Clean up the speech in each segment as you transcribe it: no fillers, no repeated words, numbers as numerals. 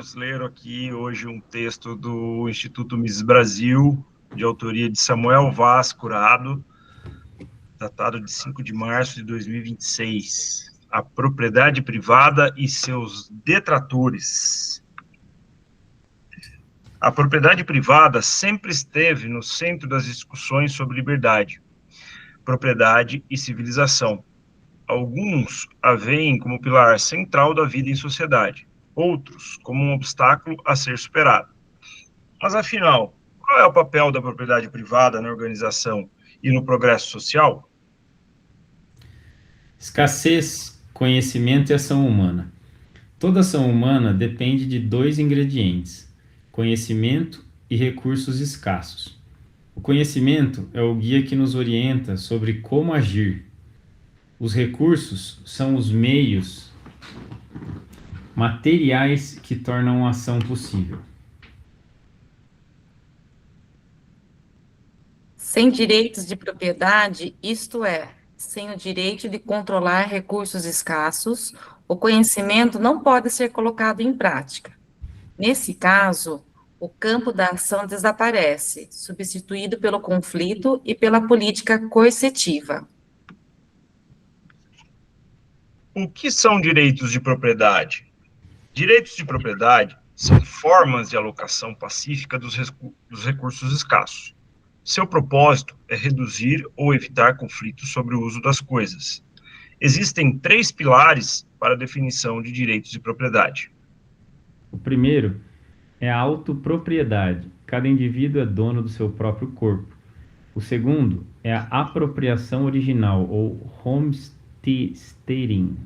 vamos ler aqui hoje um texto do Instituto Mises Brasil, de autoria de Samuel Vaz Curado, datado de 5 de março de 2026. A propriedade privada e seus detratores. A propriedade privada sempre esteve no centro das discussões sobre liberdade, propriedade e civilização. Alguns a veem como pilar central da vida em sociedade, outros como um obstáculo a ser superado. Mas, afinal, qual é o papel da propriedade privada na organização e no progresso social? Escassez, conhecimento e ação humana. Toda ação humana depende de dois ingredientes: conhecimento e recursos escassos. O conhecimento é o guia que nos orienta sobre como agir. Os recursos são os meios materiais que tornam a ação possível. Sem direitos de propriedade, isto é, sem o direito de controlar recursos escassos, o conhecimento não pode ser colocado em prática. Nesse caso, o campo da ação desaparece, substituído pelo conflito e pela política coercitiva. O que são direitos de propriedade? Direitos de propriedade são formas de alocação pacífica dos recursos escassos. Seu propósito é reduzir ou evitar conflitos sobre o uso das coisas. Existem 3 pilares para a definição de direitos de propriedade. O primeiro é a autopropriedade. Cada indivíduo é dono do seu próprio corpo. O segundo é a apropriação original, ou homesteading.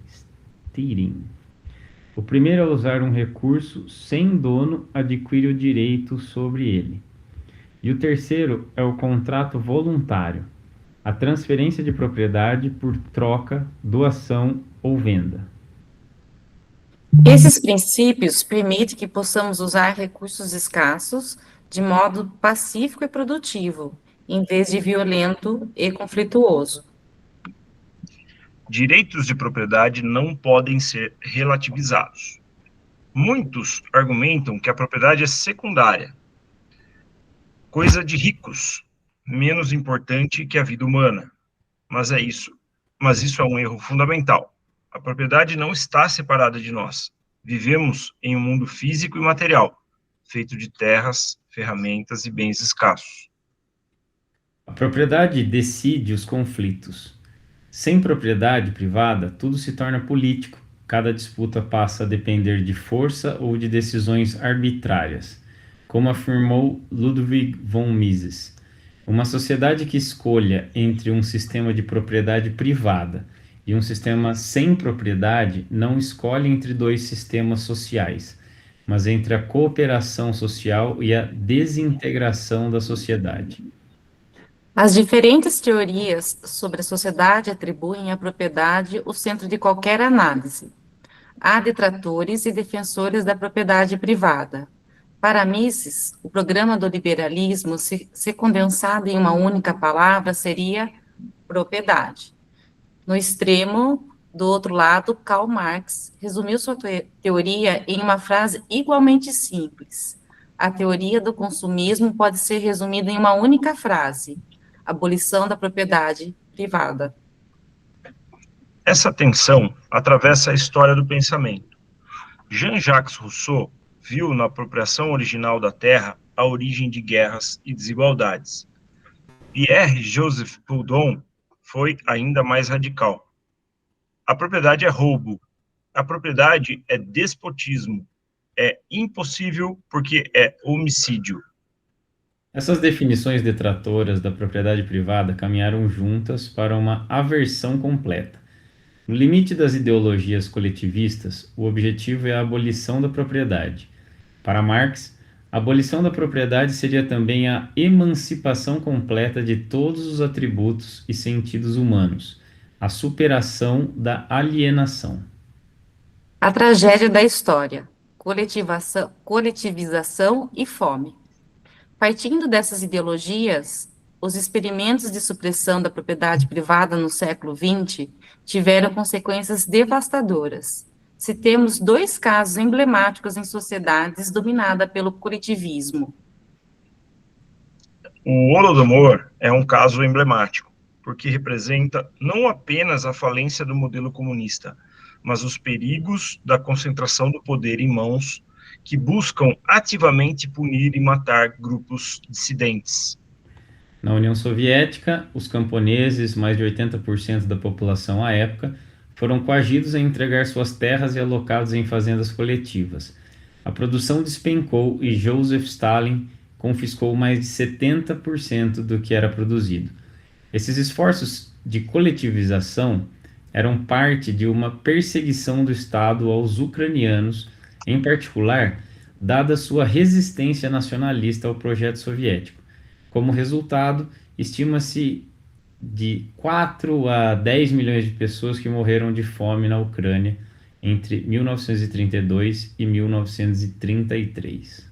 O primeiro é usar um recurso sem dono adquire o direito sobre ele. E o terceiro é o contrato voluntário, a transferência de propriedade por troca, doação ou venda. Esses princípios permitem que possamos usar recursos escassos de modo pacífico e produtivo, em vez de violento e conflituoso. Direitos de propriedade não podem ser relativizados. Muitos argumentam que a propriedade é secundária, coisa de ricos, menos importante que a vida humana. Mas isso é um erro fundamental. A propriedade não está separada de nós. Vivemos em um mundo físico e material, feito de terras, ferramentas e bens escassos. A propriedade decide os conflitos. Sem propriedade privada, tudo se torna político. Cada disputa passa a depender de força ou de decisões arbitrárias, como afirmou Ludwig von Mises. Uma sociedade que escolha entre um sistema de propriedade privada e um sistema sem propriedade não escolhe entre dois sistemas sociais, mas entre a cooperação social e a desintegração da sociedade. As diferentes teorias sobre a sociedade atribuem à propriedade o centro de qualquer análise. Há detratores e defensores da propriedade privada. Para Mises, o programa do liberalismo, se condensado em uma única palavra, seria propriedade. No extremo, do outro lado, Karl Marx resumiu sua teoria em uma frase igualmente simples. A teoria do consumismo pode ser resumida em uma única frase: abolição da propriedade privada. Essa tensão atravessa a história do pensamento. Jean-Jacques Rousseau viu na apropriação original da terra a origem de guerras e desigualdades. Pierre-Joseph Proudhon foi ainda mais radical. A propriedade é roubo. A propriedade é despotismo. É impossível porque é homicídio. Essas definições detratoras da propriedade privada caminharam juntas para uma aversão completa. No limite das ideologias coletivistas, o objetivo é a abolição da propriedade. Para Marx, a abolição da propriedade seria também a emancipação completa de todos os atributos e sentidos humanos, a superação da alienação. A tragédia da história: coletivização e fome. Partindo dessas ideologias, os experimentos de supressão da propriedade privada no século XX tiveram consequências devastadoras. Citemos dois casos emblemáticos em sociedades dominadas pelo coletivismo. O Holodomor é um caso emblemático, porque representa não apenas a falência do modelo comunista, mas os perigos da concentração do poder em mãos que buscam ativamente punir e matar grupos dissidentes. Na União Soviética, os camponeses, mais de 80% da população à época, foram coagidos a entregar suas terras e alocados em fazendas coletivas. A produção despencou e Joseph Stalin confiscou mais de 70% do que era produzido. Esses esforços de coletivização eram parte de uma perseguição do Estado aos ucranianos, em particular, dada sua resistência nacionalista ao projeto soviético. Como resultado, estima-se de 4 a 10 milhões de pessoas que morreram de fome na Ucrânia entre 1932 e 1933.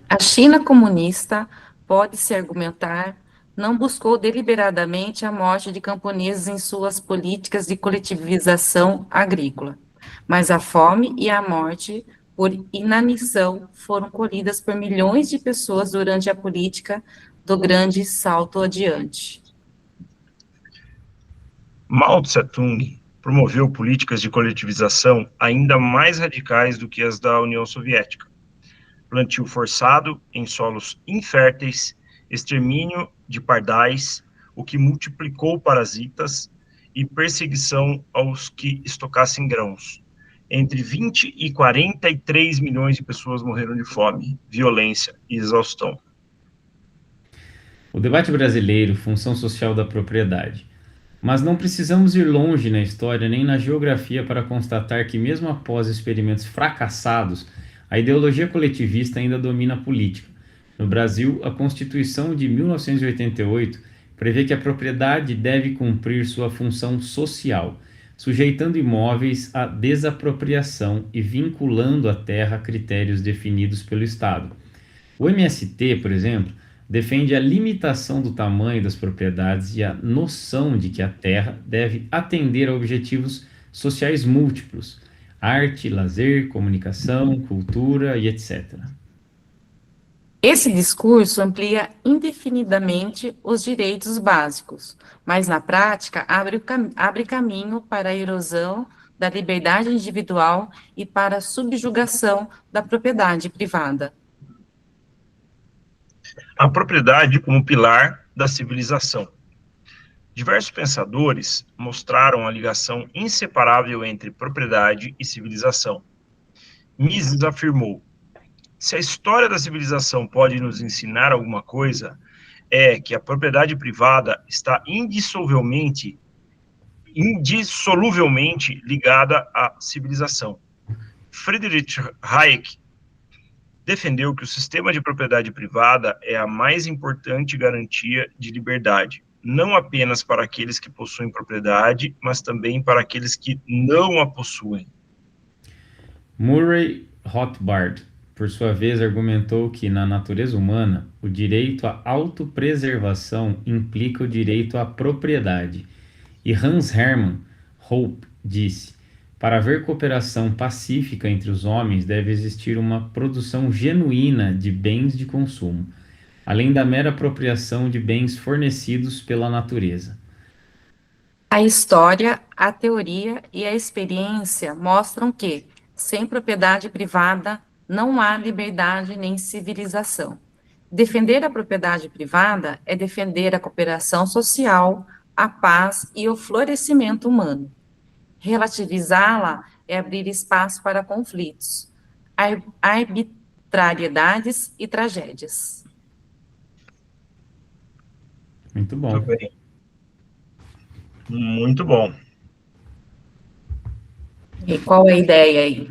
A China comunista, pode-se argumentar, não buscou deliberadamente a morte de camponeses em suas políticas de coletivização agrícola, mas a fome e a morte por inanição foram colhidas por milhões de pessoas durante a política do grande salto adiante. Mao Tse-tung promoveu políticas de coletivização ainda mais radicais do que as da União Soviética. Plantio forçado em solos inférteis, extermínio de pardais, o que multiplicou parasitas e perseguição aos que estocassem grãos. Entre 20 e 43 milhões de pessoas morreram de fome, violência e exaustão. O debate brasileiro, função social da propriedade. Mas não precisamos ir longe na história nem na geografia para constatar que, mesmo após experimentos fracassados, a ideologia coletivista ainda domina a política. No Brasil, a Constituição de 1988 prevê que a propriedade deve cumprir sua função social, sujeitando imóveis à desapropriação e vinculando a terra a critérios definidos pelo Estado. O MST, por exemplo, defende a limitação do tamanho das propriedades e a noção de que a terra deve atender a objetivos sociais múltiplos: arte, lazer, comunicação, cultura e etc. Esse discurso amplia indefinidamente os direitos básicos, mas na prática abre caminho para a erosão da liberdade individual e para a subjugação da propriedade privada. A propriedade como pilar da civilização. Diversos pensadores mostraram a ligação inseparável entre propriedade e civilização. Mises afirmou: se a história da civilização pode nos ensinar alguma coisa, é que a propriedade privada está indissoluvelmente ligada à civilização. Friedrich Hayek defendeu que o sistema de propriedade privada é a mais importante garantia de liberdade, não apenas para aqueles que possuem propriedade, mas também para aqueles que não a possuem. Murray Rothbard, por sua vez, argumentou que, na natureza humana, o direito à autopreservação implica o direito à propriedade. E Hans Hermann Hoppe disse: para haver cooperação pacífica entre os homens, deve existir uma produção genuína de bens de consumo, além da mera apropriação de bens fornecidos pela natureza. A história, a teoria e a experiência mostram que, sem propriedade privada, não há liberdade nem civilização. Defender a propriedade privada é defender a cooperação social, a paz e o florescimento humano. Relativizá-la é abrir espaço para conflitos, arbitrariedades e tragédias. Muito bom. Muito bem. Muito bom. E qual é a ideia aí?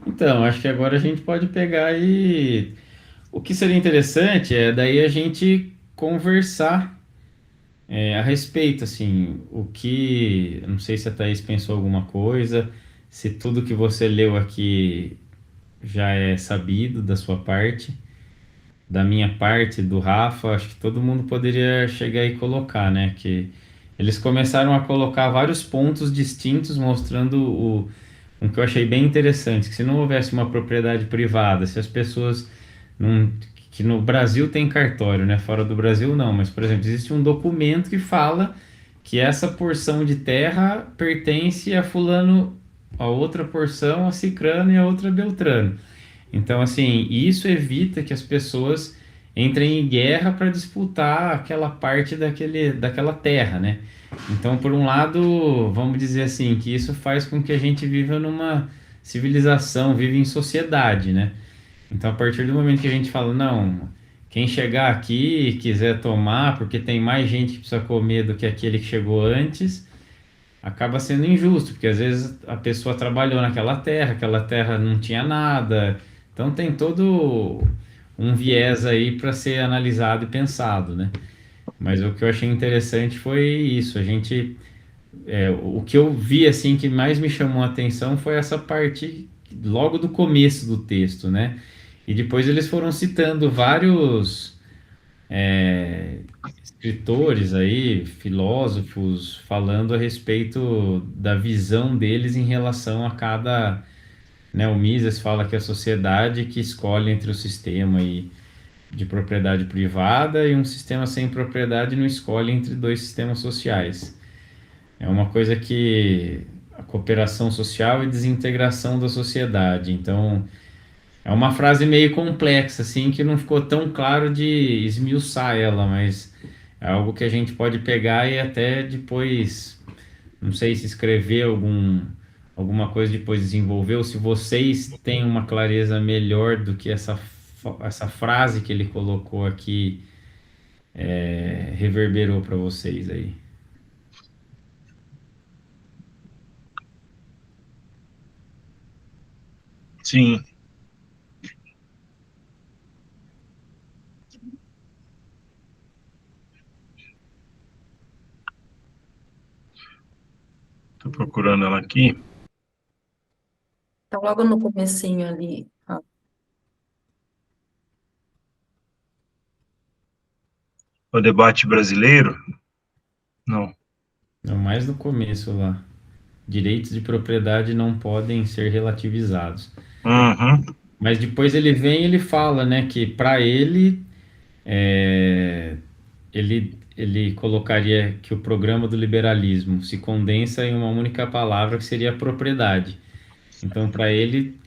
Então, acho que agora a gente pode pegar e... O que seria interessante é daí a gente conversar a respeito, assim, o que... Não sei se a Thaís pensou alguma coisa, se tudo que você leu aqui já é sabido da sua parte, da minha parte, do Rafa, acho que todo mundo poderia chegar e colocar, né? Que eles começaram a colocar vários pontos distintos, mostrando o que eu achei bem interessante, que se não houvesse uma propriedade privada, se as pessoas não, que no Brasil tem cartório, né? Fora do Brasil não, mas por exemplo, existe um documento que fala que essa porção de terra pertence a fulano, a outra porção a cicrano e a outra a beltrano. Então, assim, isso evita que as pessoas entrem em guerra para disputar aquela parte daquela terra, né? Então, por um lado, vamos dizer assim, que isso faz com que a gente viva numa civilização, vive em sociedade, né? Então, a partir do momento que a gente fala, não, quem chegar aqui e quiser tomar, porque tem mais gente que precisa comer do que aquele que chegou antes, acaba sendo injusto, porque às vezes a pessoa trabalhou naquela terra, aquela terra não tinha nada. Então, tem todo um viés aí para ser analisado e pensado, né? Mas o que eu achei interessante foi isso. O que eu vi assim que mais me chamou a atenção foi essa parte logo do começo do texto, né? E depois eles foram citando vários escritores aí, filósofos, falando a respeito da visão deles em relação a cada, né? O Mises fala que é a sociedade que escolhe entre o sistema de propriedade privada e um sistema sem propriedade não escolhe entre dois sistemas sociais. É uma coisa que a cooperação social e desintegração da sociedade. Então, é uma frase meio complexa, assim, que não ficou tão claro de esmiuçar ela, mas é algo que a gente pode pegar e até depois, não sei se escrever alguma coisa depois desenvolver, ou se vocês têm uma clareza melhor do que essa frase que ele colocou aqui, reverberou para vocês aí. Sim. Estou procurando ela aqui. Então, logo no comecinho ali, ó. O debate brasileiro? Não. Não, mais no começo lá. Direitos de propriedade não podem ser relativizados. Uhum. Mas depois ele vem e ele fala, né, que para ele, ele colocaria que o programa do liberalismo se condensa em uma única palavra que seria propriedade. Então, para ele,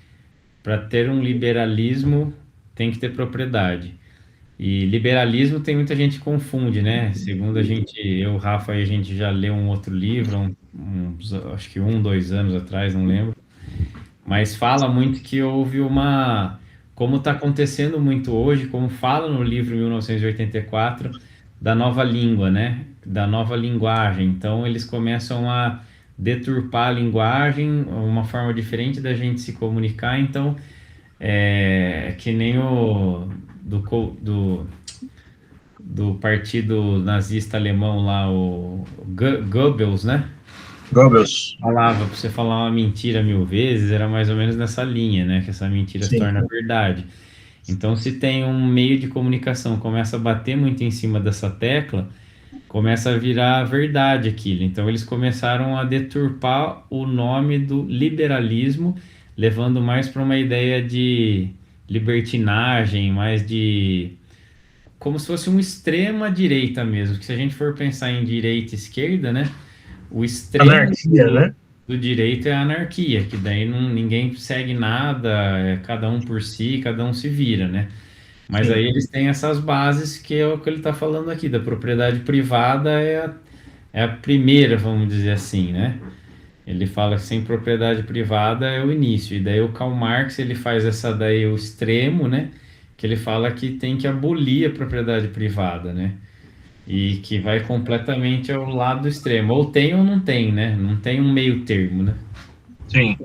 para ter um liberalismo, tem que ter propriedade. E liberalismo tem muita gente que confunde, né? Segundo a gente, eu, Rafa, a gente já leu um outro livro, acho que 2 anos atrás, não lembro. Mas fala muito que houve como está acontecendo muito hoje, como fala no livro 1984, da nova língua, né? Da nova linguagem. Então, eles começam a deturpar a linguagem, uma forma diferente da gente se comunicar. Então, que nem do partido nazista alemão lá, o Goebbels, né? Goebbels. Falava para você falar uma mentira 1000 vezes, era mais ou menos nessa linha, né? Que essa mentira se Sim. torna verdade. Então, se tem um meio de comunicação começa a bater muito em cima dessa tecla, começa a virar verdade aquilo. Então, eles começaram a deturpar o nome do liberalismo, levando mais para uma ideia de libertinagem, mais de como se fosse uma extrema direita mesmo. Que se a gente for pensar em direita e esquerda, né? O extremo Anarquia, né? do direito é a anarquia, que daí ninguém segue nada, é cada um por si, cada um se vira, né? Mas Sim. aí eles têm essas bases que é o que ele está falando aqui, da propriedade privada é a primeira, vamos dizer assim, né? Ele fala que sem propriedade privada é o início, e daí o Karl Marx ele faz essa daí o extremo, né? Que ele fala que tem que abolir a propriedade privada, né? E que vai completamente ao lado extremo. Ou tem ou não tem, né? Não tem um meio termo, né? Sim.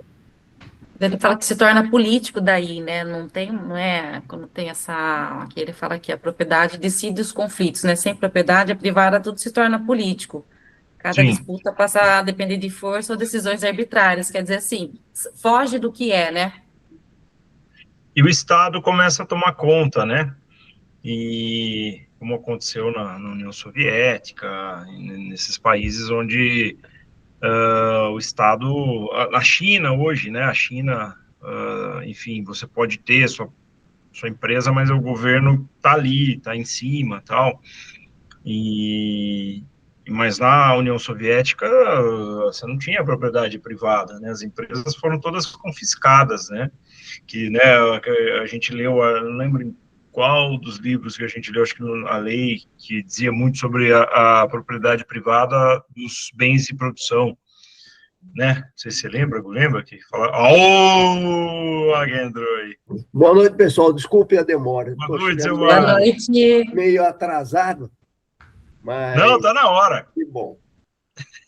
Ele fala que se torna político daí, né? Não tem, não é, quando tem essa, aqui ele fala que a propriedade decide os conflitos, né? Sem propriedade, a privada, tudo se torna político. Cada Sim. disputa passa a depender de força ou decisões arbitrárias, quer dizer assim, foge do que é, né? E o Estado começa a tomar conta, né? E como aconteceu na União Soviética, nesses países onde o Estado, a China hoje, né? A China, enfim, você pode ter sua empresa, mas o governo está ali, está em cima, tal. Mas na União Soviética você não tinha propriedade privada, né? As empresas foram todas confiscadas, né? Que, né? A gente leu, não lembro em qual dos livros que a gente leu, acho que a lei que dizia muito sobre a propriedade privada dos bens de produção, né? Não sei se você lembra que fala. Oh, Agendro aí. Boa noite, pessoal. Desculpe a demora. Boa Estou noite, chegando seu Boa Mário. noite. meio atrasado, mas Não, tá na hora. que bom.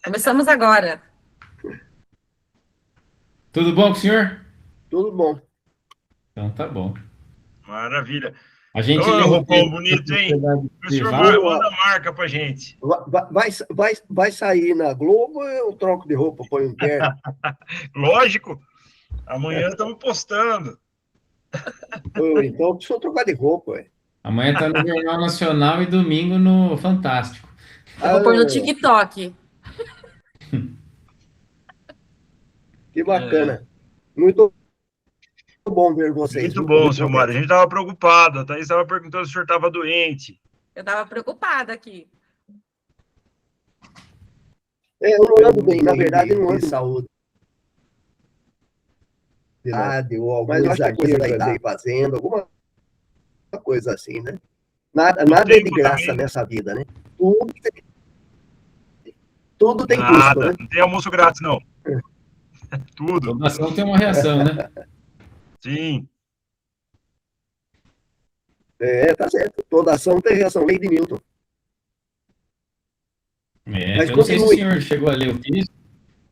Começamos agora. Tudo bom com o senhor? Tudo bom. Então tá bom. Maravilha. A gente Ô, leu o roupão texto da bonito, hein? propriedade O senhor privada. manda marca pra gente. Vai sair na Globo, eu troco de roupa, ponho um terno. Lógico. Amanhã estamos postando. Então eu preciso trocar de roupa. Ué. Amanhã tá no Jornal Nacional e domingo no Fantástico. Eu vou pôr no Ah, TikTok. que bacana. Muito bom ver vocês. Muito Muito bom, bom seu ver. Mário. A gente estava preocupado. A Thaís estava perguntando se o senhor estava doente. Eu estava preocupada aqui. Eu não ando bem, na verdade, não ando de saúde. Mas eu acho que é coisa da idade fazendo, alguma coisa assim, né? Nada é de graça também. nessa vida, né? Tudo tem custo, Nada. né? Não tem almoço grátis, não. Tudo. Toda ação tem uma reação, né? Sim. Tá certo. Toda ação tem reação. Lei de Newton. Mas Eu não sei se o continue. senhor chegou a ler o texto.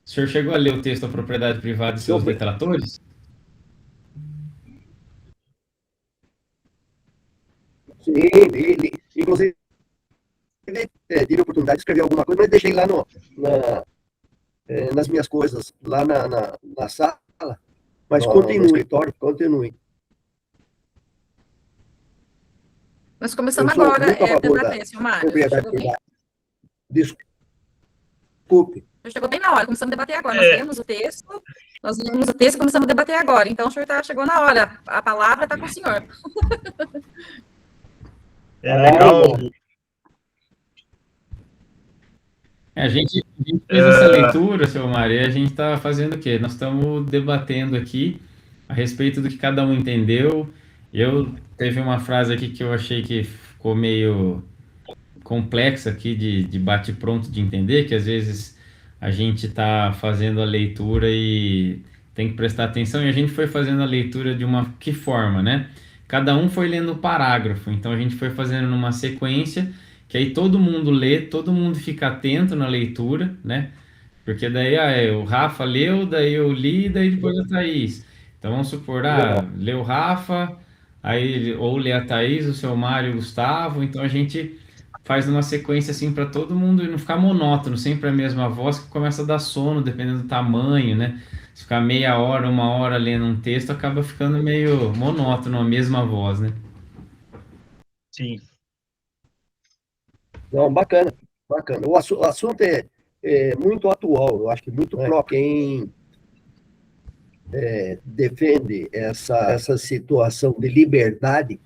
O senhor chegou a ler o texto da propriedade privada e seus detratores? Sim, inclusive, tive a oportunidade de escrever alguma coisa, mas deixei lá nas minhas coisas, lá na sala. Mas continue. Nós começamos Eu sou agora muito a favor da debater, senhor Mário. propriedade privada. Desculpe. Chegou bem na hora, começamos a debater agora. Nós lemos o texto e começamos a debater agora. Então, o senhor chegou na hora. A palavra está com o senhor. É legal. A gente fez essa leitura, seu Mário, e a gente está fazendo o quê? Nós estamos debatendo aqui a respeito do que cada um entendeu. Teve uma frase aqui que eu achei que ficou meio complexa aqui de bate-pronto de entender, que às vezes a gente está fazendo a leitura e tem que prestar atenção, e a gente foi fazendo a leitura de que forma, né? Cada um foi lendo o parágrafo, então a gente foi fazendo numa sequência, que aí todo mundo lê, todo mundo fica atento na leitura, né? Porque daí o Rafa leu, daí eu li, daí depois a Thaís. Então vamos supor, leu o Rafa, aí ou lê a Thaís, o seu Mário e o Gustavo, então a gente faz uma sequência assim para todo mundo e não ficar monótono, sempre a mesma voz, que começa a dar sono, dependendo do tamanho, né? Se ficar meia hora, uma hora lendo um texto, acaba ficando meio monótono, a mesma voz, né? Sim. Não, bacana. O assunto é muito atual, eu acho que muito próprio. Quem defende essa situação de liberdade,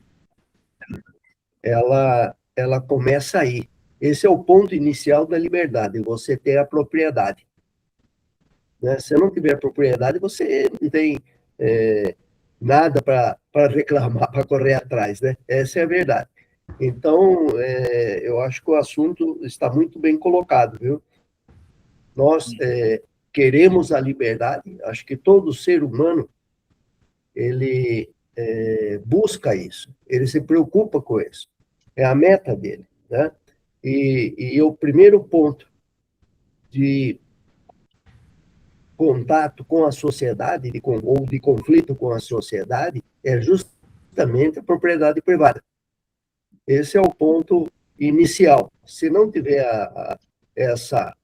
ela começa aí. Esse é o ponto inicial da liberdade, você ter a propriedade. Né? Se não tiver propriedade, você não tem nada para reclamar, para correr atrás. Né? Essa é a verdade. Então, eu acho que o assunto está muito bem colocado, viu? Nós queremos a liberdade, acho que todo ser humano, ele busca isso, ele se preocupa com isso, é a meta dele, né? E o primeiro ponto de contato com a sociedade, ou de conflito com a sociedade, é justamente a propriedade privada. Esse é o ponto inicial. Se não tiver essa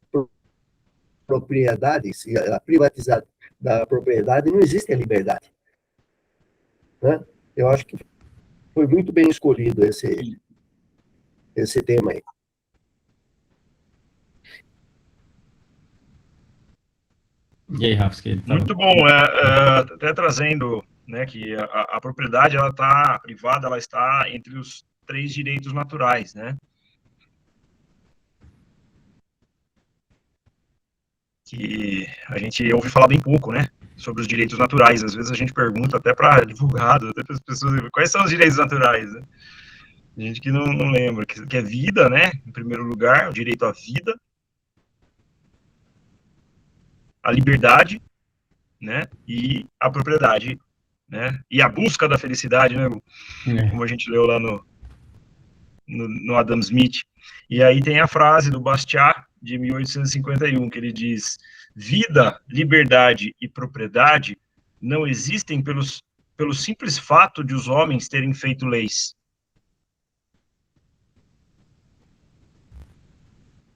propriedade, se a privatização da propriedade, não existe a liberdade. Né? Eu acho que foi muito bem escolhido esse tema aí. E aí, Rafa, que Muito bom, até trazendo, né, que a propriedade, ela está privada, ela está entre os 3 direitos naturais, né? Que a gente ouve falar bem pouco, né, sobre os direitos naturais. Às vezes a gente pergunta até para advogados, até para as pessoas, quais são os direitos naturais, né? Gente que não lembra, que é vida, né, em primeiro lugar, o direito à vida, a liberdade, né, e a propriedade, né, e a busca da felicidade, né, como a gente leu lá no Adam Smith. E aí tem a frase do Bastiat, de 1851, que ele diz: vida, liberdade e propriedade não existem pelo simples fato de os homens terem feito leis.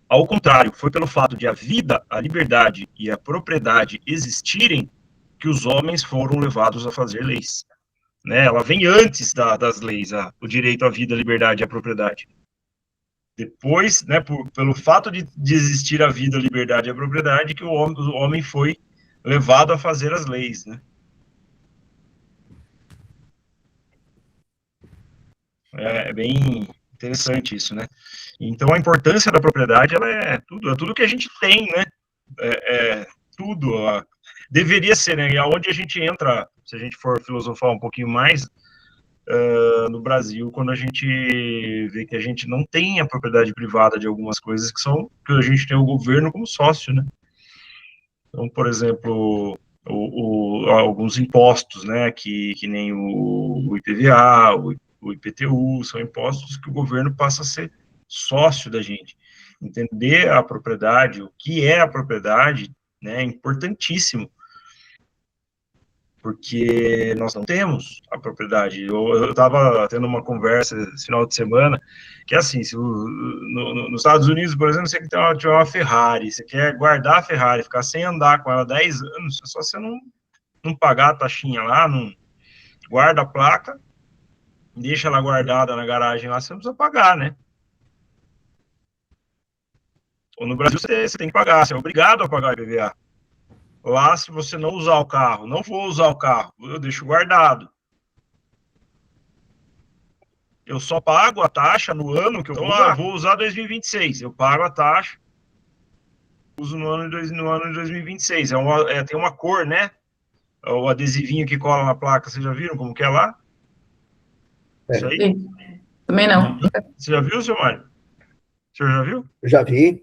Ao contrário, foi pelo fato de a vida, a liberdade e a propriedade existirem que os homens foram levados a fazer leis. Né? Ela vem antes das leis, o direito à vida, à liberdade e à propriedade. Depois, né, pelo fato de existir a vida, a liberdade e a propriedade, que o homem foi levado a fazer as leis, né? É bem interessante isso, né? Então, a importância da propriedade, ela é tudo que a gente tem, né? Tudo. Deveria ser, né? E aonde a gente entra, se a gente for filosofar um pouquinho mais, no Brasil, quando a gente vê que a gente não tem a propriedade privada de algumas coisas que a gente tem o governo como sócio, né? Então, por exemplo, alguns impostos, né, que nem o IPVA, o IPTU, são impostos que o governo passa a ser sócio da gente. Entender a propriedade, o que é a propriedade, né, é importantíssimo, porque nós não temos a propriedade. Eu estava tendo uma conversa esse final de semana, que é assim, se nos Estados Unidos, por exemplo, você quer ter uma Ferrari, você quer guardar a Ferrari, ficar sem andar com ela 10 anos, é só você não pagar a taxinha lá, não guarda a placa, deixa ela guardada na garagem lá, você não precisa pagar, né? Ou no Brasil você tem que pagar, você é obrigado a pagar IPVA. Lá, se você não usar o carro, não vou usar o carro, eu deixo guardado. Eu só pago a taxa no ano que eu vou usar 2026. Eu pago a taxa, uso no ano de 2026. Tem uma cor, né? O adesivinho que cola na placa, vocês já viram como que é lá? Isso aí? Sim. Também não. Você já viu, seu Mário? O senhor já viu? Já vi.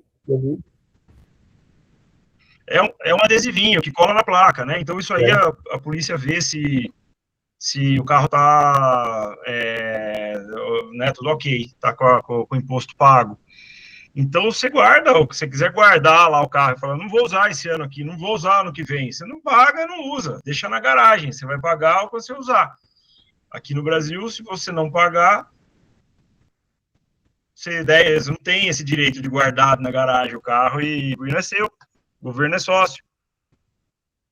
É um adesivinho que cola na placa, né? Então isso aí a polícia vê se o carro tá né, tudo ok, tá com o imposto pago. Então você guarda, se você quiser guardar lá o carro e falar, não vou usar esse ano aqui, não vou usar ano que vem, você não paga, não usa, deixa na garagem, você vai pagar quando você usar. Aqui no Brasil, se você não pagar, você não tem esse direito de guardar na garagem o carro e o governo é seu, o governo é sócio.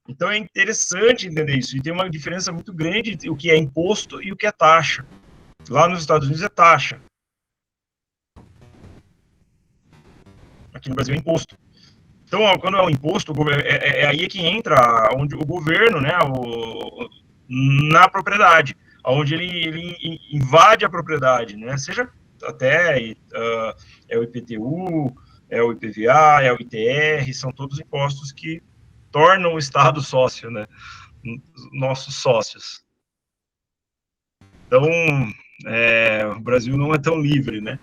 Então é interessante entender isso, e tem uma diferença muito grande entre o que é imposto e o que é taxa. Lá nos Estados Unidos é taxa. Aqui no Brasil é imposto. Então, quando é o imposto, é aí que entra onde o governo, né, na propriedade, onde ele invade a propriedade, né, seja até é o IPTU, é o IPVA, é o ITR, são todos impostos que tornam o Estado sócio, né, nossos sócios. Então, o Brasil não é tão livre, né?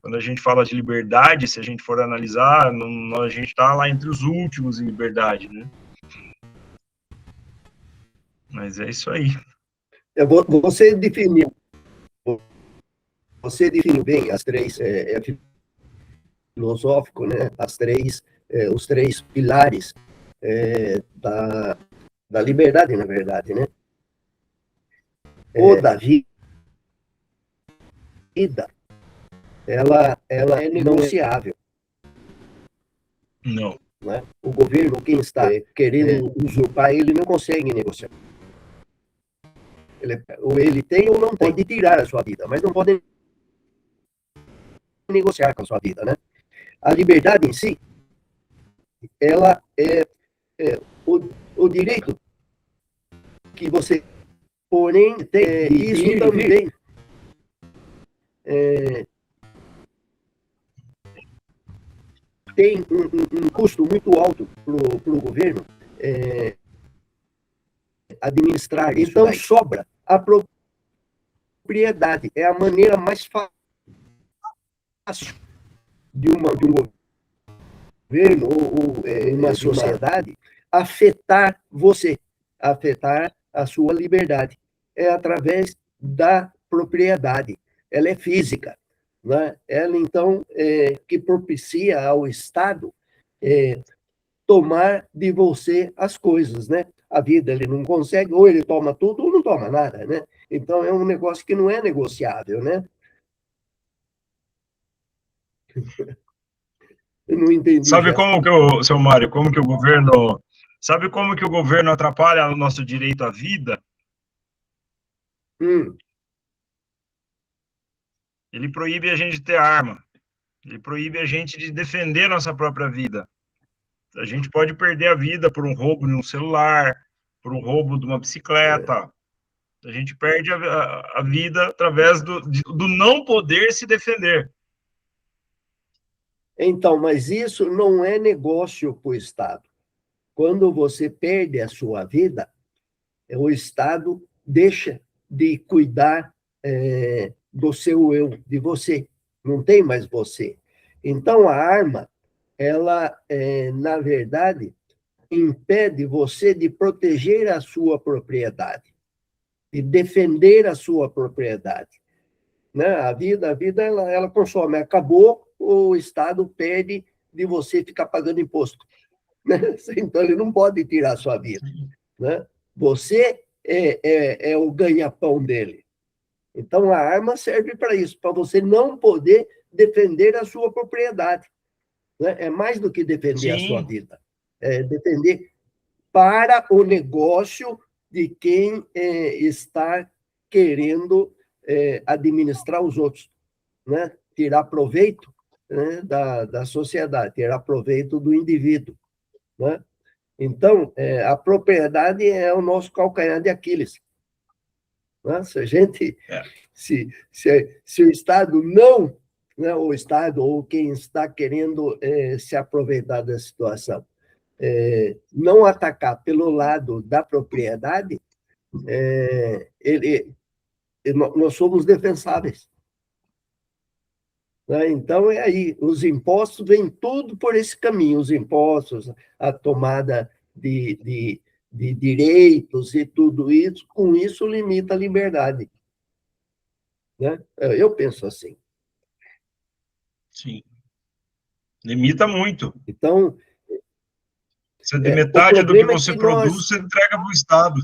Quando a gente fala de liberdade, se a gente for analisar, a gente está lá entre os últimos em liberdade, né? Mas é isso aí. Você definiu bem as três, filosófico, né? Os três pilares da liberdade, na verdade, né? Ou da vida, ela é negociável. Não. Né? O governo, quem está querendo usurpar, ele não consegue negociar. Ele tem ou não pode tirar a sua vida, mas não pode negociar com a sua vida, né? A liberdade em si, ela o direito que você, porém, tem, isso também tem um custo muito alto para o governo administrar. Então, sobra a propriedade. É a maneira mais fácil de um governo ou uma sociedade afetar você, afetar a sua liberdade. É através da propriedade. Ela é física. Né? Ela, então, que propicia ao Estado tomar de você as coisas, né? A vida ele não consegue, ou ele toma tudo ou não toma nada, né? Então, é um negócio que não é negociável, né? Eu não entendi. Sabe como que o seu Mário, como que o governo, sabe como que o governo atrapalha o nosso direito à vida? Ele proíbe a gente de ter arma. Ele proíbe a gente de defender nossa própria vida. A gente pode perder a vida por um roubo de um celular, por um roubo de uma bicicleta. A gente perde a vida através do não poder se defender. Então, mas isso não é negócio para o Estado. Quando você perde a sua vida, o Estado deixa de cuidar do seu eu, de você. Não tem mais você. Então, a arma, ela, na verdade, impede você de proteger a sua propriedade, de defender a sua propriedade. Né? A vida ela consome. Acabou, o Estado pede de você ficar pagando imposto. Né? Então, ele não pode tirar a sua vida. Né? Você é o ganha-pão dele. Então, a arma serve para isso, para você não poder defender a sua propriedade. Né? É mais do que defender a sua vida. É defender para o negócio de quem está querendo administrar os outros, né? Tirar proveito, né, da sociedade, tirar proveito do indivíduo. Né? Então, a propriedade é o nosso calcanhar de Aquiles. Né? Se a gente, se o Estado não, né, o Estado ou quem está querendo se aproveitar da situação, não atacar pelo lado da propriedade, nós somos defensáveis. Né? Então, é aí, os impostos vêm tudo por esse caminho, os impostos, a tomada de direitos e tudo isso, com isso limita a liberdade. Né? Eu penso assim. Sim. Limita muito. Então, você de metade do que você nós... produz, você entrega para o Estado.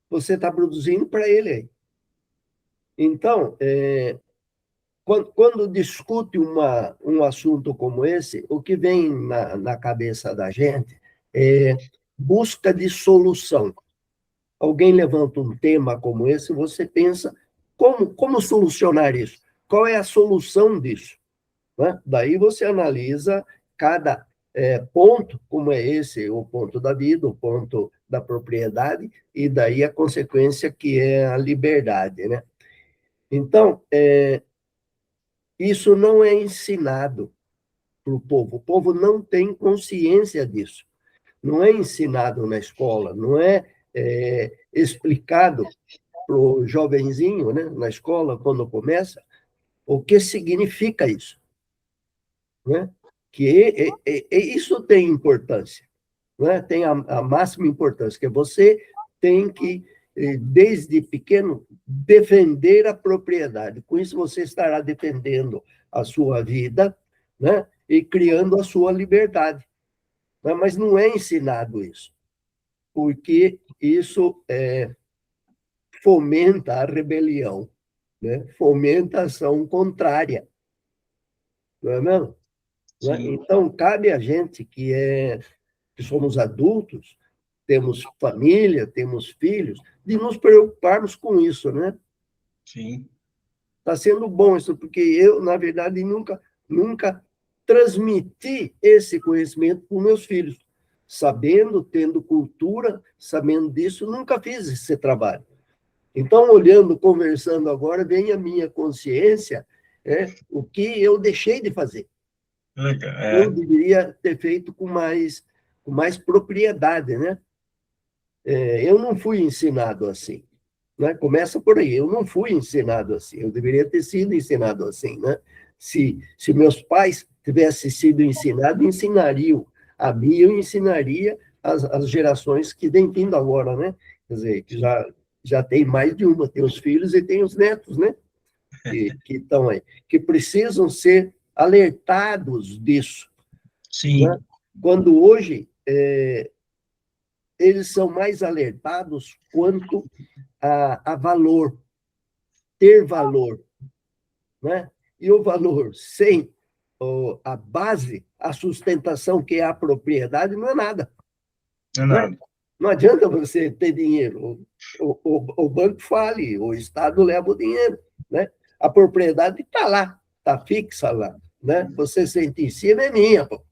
Você está produzindo para ele aí. Então, quando discute um assunto como esse, o que vem na cabeça da gente é busca de solução. Alguém levanta um tema como esse, você pensa, como solucionar isso? Qual é a solução disso? Né? Daí você analisa cada ponto, como é esse, o ponto da vida, o ponto da propriedade, e daí a consequência que é a liberdade. Né? Então, isso não é ensinado para o povo não tem consciência disso, não é ensinado na escola, não é explicado para o jovenzinho, né, na escola, quando começa, o que significa isso. Né? Que isso tem importância, né? Tem a máxima importância, que você tem que, desde pequeno, defender a propriedade. Com isso, você estará defendendo a sua vida, né? E criando a sua liberdade. Né? Mas não é ensinado isso, porque isso fomenta a rebelião, né? Fomenta a ação contrária. Não é mesmo? Né? Então, cabe a gente que somos adultos, temos família, temos filhos, de nos preocuparmos com isso, né? Sim. Está sendo bom isso, porque eu, na verdade, nunca transmitir esse conhecimento para os meus filhos, sabendo, tendo cultura, sabendo disso, nunca fiz esse trabalho. Então, olhando, conversando agora, vem a minha consciência, o que eu deixei de fazer. Eu deveria ter feito com mais propriedade, né? Eu não fui ensinado assim, né? Começa por aí, eu não fui ensinado assim, eu deveria ter sido ensinado assim, né? Se meus pais tivessem sido ensinados, ensinariam a mim, eu ensinaria as gerações que vêm vindo agora, né? Quer dizer, que já tem mais de uma, tem os filhos e tem os netos, né? Que estão aí, que precisam ser alertados disso. Sim. Né? Quando hoje eles são mais alertados quanto a valor, ter valor, né? E o valor sem a base, a sustentação, que é a propriedade, não é nada. Não é nada. Né? Não adianta você ter dinheiro. O banco fale, o Estado leva o dinheiro. Né? A propriedade está lá, está fixa lá. Né? Você sente em cima, é minha, pô.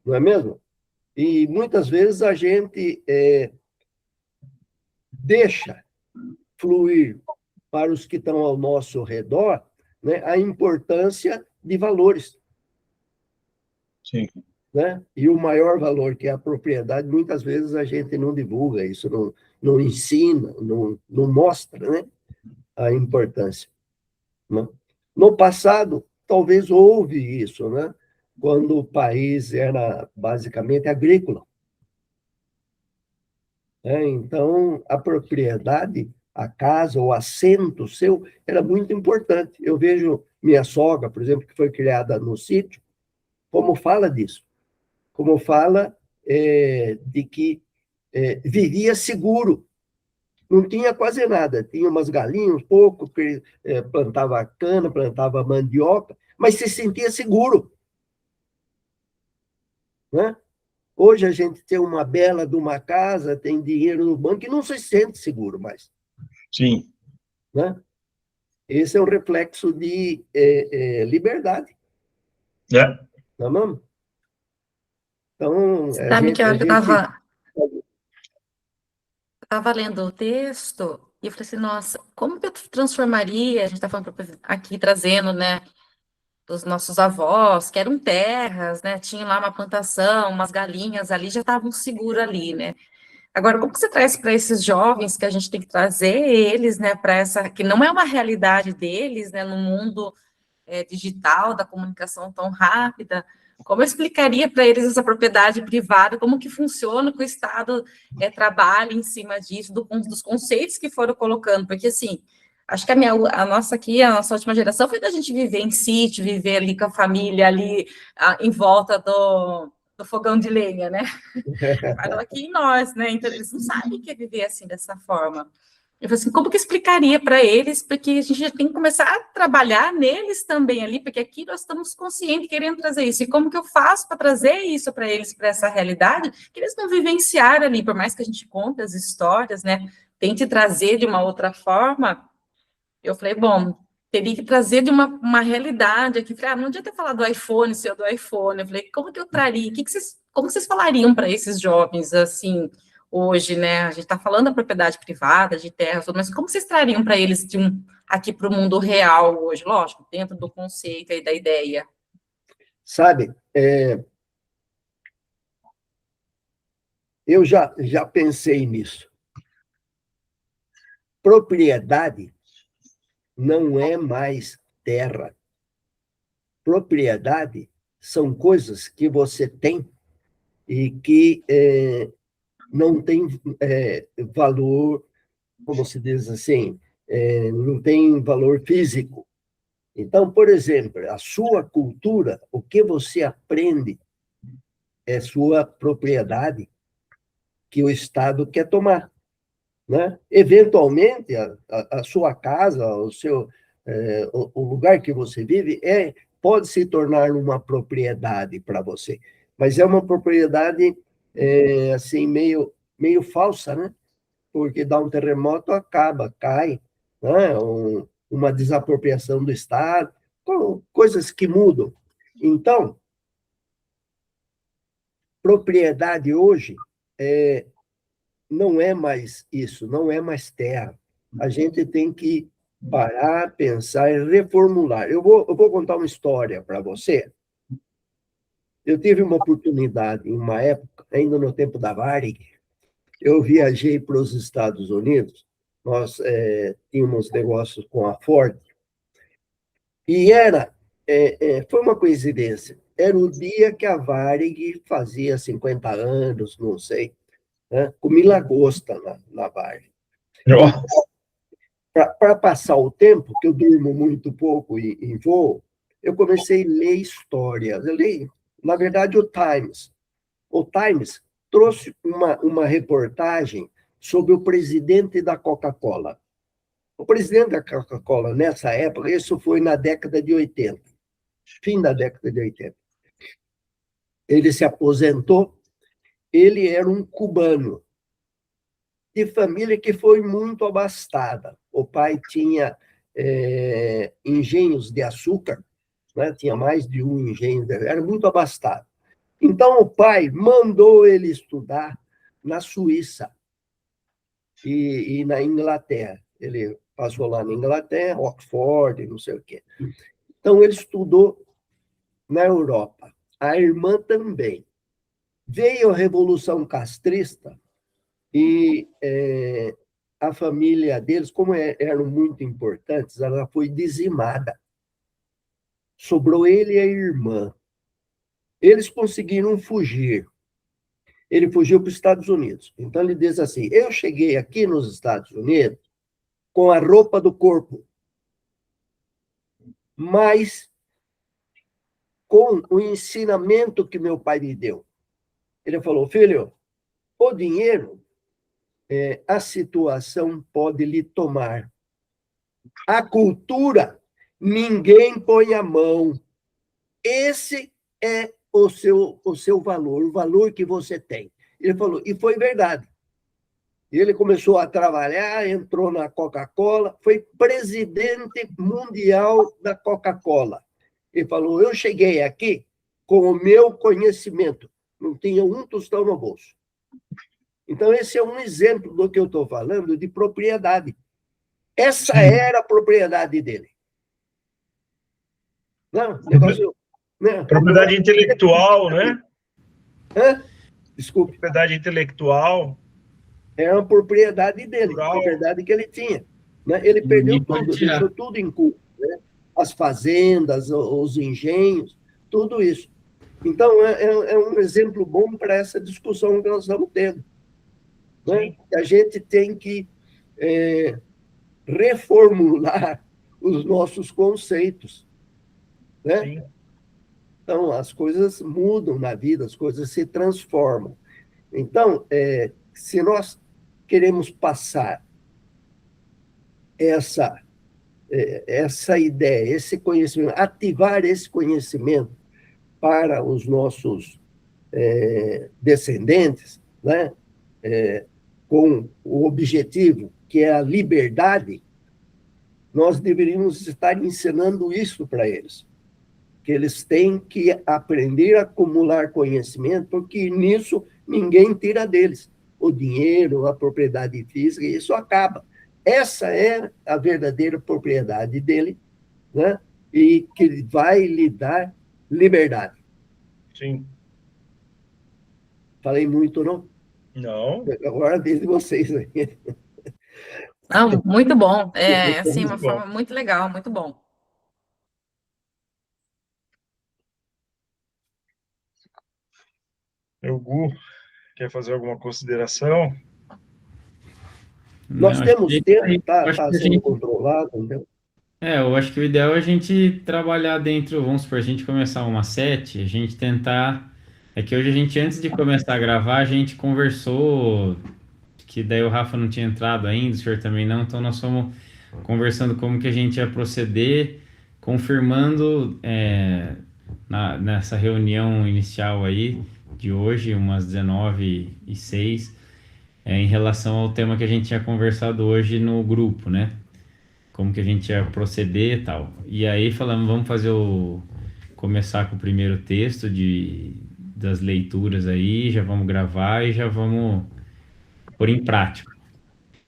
Não é mesmo? E muitas vezes a gente deixa fluir para os que estão ao nosso redor, né, a importância de valores. Sim. Né? E o maior valor, que é a propriedade, muitas vezes a gente não divulga isso, não ensina, não mostra, né, a importância. Né? No passado, talvez houve isso, né, quando o país era basicamente agrícola. Então, a propriedade, a casa, o assento seu, era muito importante. Eu vejo minha sogra, por exemplo, que foi criada no sítio, como fala disso. Como fala de que vivia seguro. Não tinha quase nada. Tinha umas galinhas, um pouco, plantava cana, plantava mandioca, mas se sentia seguro. Né? Hoje a gente tem uma bela de uma casa, tem dinheiro no banco e não se sente seguro mais. Sim. Né? Esse é um reflexo de liberdade. Não é mesmo? Então, Sabe que eu estava lendo o texto e eu falei assim, nossa, como que eu transformaria, a gente está falando aqui, trazendo, né, dos nossos avós, que eram terras, né, tinha lá uma plantação, umas galinhas ali, já estavam seguros ali, né. Agora, como que você traz para esses jovens que a gente tem que trazer eles, né, para essa, que não é uma realidade deles, né, no mundo digital, da comunicação tão rápida, como eu explicaria para eles essa propriedade privada, como que funciona, que o Estado trabalha em cima disso, dos conceitos que foram colocando, porque, assim, acho que a nossa última geração foi da gente viver em sítio, viver ali com a família, ali em volta do fogão de lenha, né? Parou aqui em nós, né? Então, eles não sabem que é viver assim, dessa forma. Eu falei assim, como que explicaria para eles? Porque a gente já tem que começar a trabalhar neles também ali, porque aqui nós estamos conscientes, querendo trazer isso. E como que eu faço para trazer isso para eles, para essa realidade, que eles não vivenciaram ali, por mais que a gente conte as histórias, né? Tente trazer de uma outra forma. Eu falei, bom, teria que trazer de uma realidade aqui. Falei, não adianta falar do iPhone, ser do iPhone. Eu falei, como que eu traria? Como vocês falariam para esses jovens, assim, hoje, né? A gente está falando da propriedade privada, de terras, mas como vocês trariam para eles aqui para o mundo real hoje? Lógico, dentro do conceito e da ideia. Sabe, eu já pensei nisso. Propriedade não é mais terra. Propriedade são coisas que você tem e que não tem valor, como se diz assim, não tem valor físico. Então, por exemplo, a sua cultura, o que você aprende é sua propriedade que o Estado quer tomar. Né? Eventualmente, a sua casa, o lugar que você vive pode se tornar uma propriedade para você, mas é uma propriedade assim meio falsa, né? Porque dá um terremoto, acaba, cai, né? Uma desapropriação do Estado, coisas que mudam. Então, propriedade hoje não é mais isso, não é mais terra. A gente tem que parar, pensar e reformular. Eu vou contar uma história para você. Eu tive uma oportunidade, em uma época, ainda no tempo da Varig, eu viajei para os Estados Unidos, nós tínhamos negócios com a Ford, e foi uma coincidência, era o dia que a Varig fazia 50 anos, não sei, né? Comi lagosta na Varig. Para passar o tempo, que eu durmo muito pouco em voo, eu comecei a ler histórias. Eu li, na verdade, o Times. O Times trouxe uma reportagem sobre o presidente da Coca-Cola. O presidente da Coca-Cola, nessa época, isso foi na década de 80, fim da década de 80. Ele se aposentou, ele era um cubano, de família que foi muito abastada. O pai tinha engenhos de açúcar, né? Tinha mais de um engenho, era muito abastado. Então, o pai mandou ele estudar na Suíça e na Inglaterra. Ele passou lá na Inglaterra, Oxford, não sei o quê. Então, ele estudou na Europa. A irmã também. Veio a Revolução Castrista e a família deles, como eram muito importantes, ela foi dizimada. Sobrou ele e a irmã. Eles conseguiram fugir. Ele fugiu para os Estados Unidos. Então, ele diz assim, eu cheguei aqui nos Estados Unidos com a roupa do corpo, mas com o ensinamento que meu pai me deu. Ele falou, filho, o dinheiro, a situação pode lhe tomar. A cultura, ninguém põe a mão. Esse é o seu valor, o valor que você tem. Ele falou, e foi verdade. Ele começou a trabalhar, entrou na Coca-Cola, foi presidente mundial da Coca-Cola. Ele falou, eu cheguei aqui com o meu conhecimento, não tinha um tostão no bolso. Então, esse é um exemplo do que eu estou falando de propriedade. Essa era a propriedade dele. Não, negócio... Né? Propriedade intelectual, né? Desculpe. Propriedade intelectual. É uma propriedade dele, a propriedade que ele tinha. Né? Ele perdeu tudo, deixou tudo em Cuba. Né? As fazendas, os engenhos, tudo isso. Então, é um exemplo bom para essa discussão que nós estamos tendo. Né? A gente tem que reformular os nossos conceitos. Né? Sim. Então, as coisas mudam na vida, as coisas se transformam. Então, se nós queremos passar essa ideia, esse conhecimento, ativar esse conhecimento para os nossos descendentes, né? Com o objetivo que é a liberdade, nós deveríamos estar ensinando isso para eles, que eles têm que aprender a acumular conhecimento, porque nisso ninguém tira deles. O dinheiro, a propriedade física, isso acaba. Essa é a verdadeira propriedade dele, né? E que vai lhe dar liberdade. Sim. Falei muito, não? Não. Agora desde vocês aí. Não, muito bom. Assim, uma forma muito legal, muito bom. Gu, quer fazer alguma consideração? Nós temos tempo, está sendo controlado, entendeu? Eu acho que o ideal é a gente trabalhar dentro, vamos supor, a gente começar uma 7, a gente tentar. É que hoje a gente, antes de começar a gravar, a gente conversou, que daí o Rafa não tinha entrado ainda, o senhor também não, então nós fomos conversando como que a gente ia proceder, confirmando nessa reunião inicial aí de hoje, umas 19h06, em relação ao tema que a gente tinha conversado hoje no grupo, né? Como que a gente ia proceder e tal. E aí falamos, vamos fazer começar com o primeiro texto das leituras aí, já vamos gravar e já vamos pôr em prática.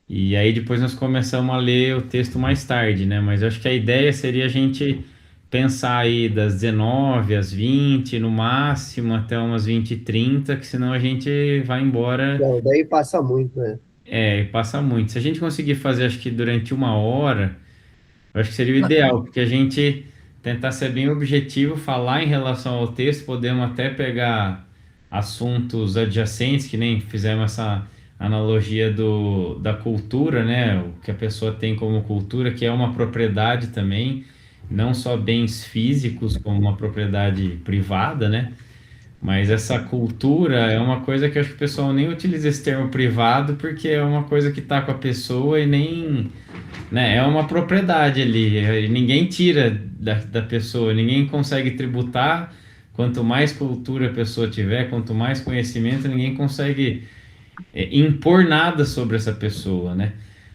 E aí depois nós começamos a ler o texto mais tarde, né? Mas eu acho que a ideia seria a gente pensar aí das 19 às 20, no máximo até umas 20h30, que senão a gente vai embora, Não, daí passa muito, né? e passa muito. Se a gente conseguir fazer, acho que durante 1 hora, eu acho que seria o ideal, porque a gente tentar ser bem objetivo, falar em relação ao texto, podemos até pegar assuntos adjacentes, que nem fizemos essa analogia da cultura, né? O que a pessoa tem como cultura, que é uma propriedade também, não só bens físicos, como uma propriedade privada, né? Mas essa cultura é uma coisa que eu acho que o pessoal nem utiliza esse termo privado, porque é uma coisa que está com a pessoa e nem, né, é uma propriedade ali, ninguém tira da pessoa, ninguém consegue tributar. Quanto mais cultura a pessoa tiver, quanto mais conhecimento, ninguém consegue impor nada sobre essa pessoa, né?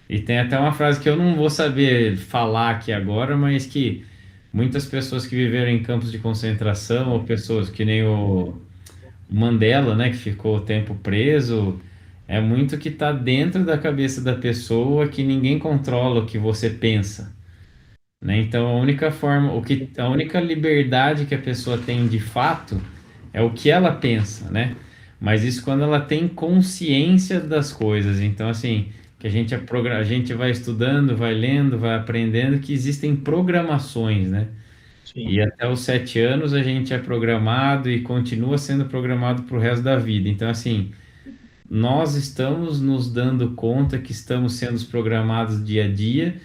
E tem até uma frase que eu não vou saber falar aqui agora, mas que muitas pessoas que viveram em campos de concentração, ou pessoas que nem o Mandela, né, que ficou o tempo preso, é muito que está dentro da cabeça da pessoa, que ninguém controla o que você pensa, né? Então a única forma, a única liberdade que a pessoa tem de fato é o que ela pensa, né? Mas isso quando ela tem consciência das coisas. Então assim, que a gente vai estudando, vai lendo, vai aprendendo que existem programações, né? Sim. E até os 7 anos a gente é programado e continua sendo programado para o resto da vida. Então, assim, nós estamos nos dando conta que estamos sendo programados dia a dia,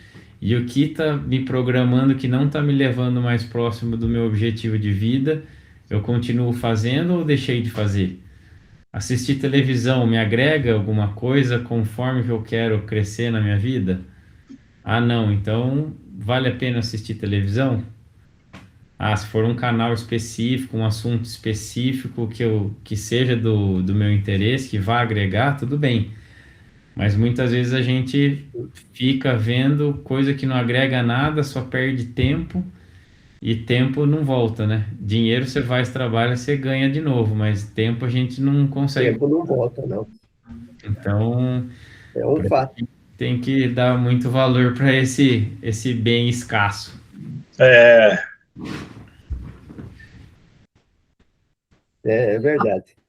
e o que está me programando, que não está me levando mais próximo do meu objetivo de vida, eu continuo fazendo ou deixei de fazer? Assistir televisão me agrega alguma coisa conforme que eu quero crescer na minha vida? Ah, não, então vale a pena assistir televisão? Ah, se for um canal específico, um assunto específico que seja do meu interesse, que vá agregar, tudo bem. Mas muitas vezes a gente fica vendo coisa que não agrega nada, só perde tempo, e tempo não volta, né? Dinheiro você faz, trabalha, você ganha de novo, mas tempo a gente não consegue. Tempo não volta, não. Então, É um fato. tem que dar muito valor para esse bem escasso. É, É verdade.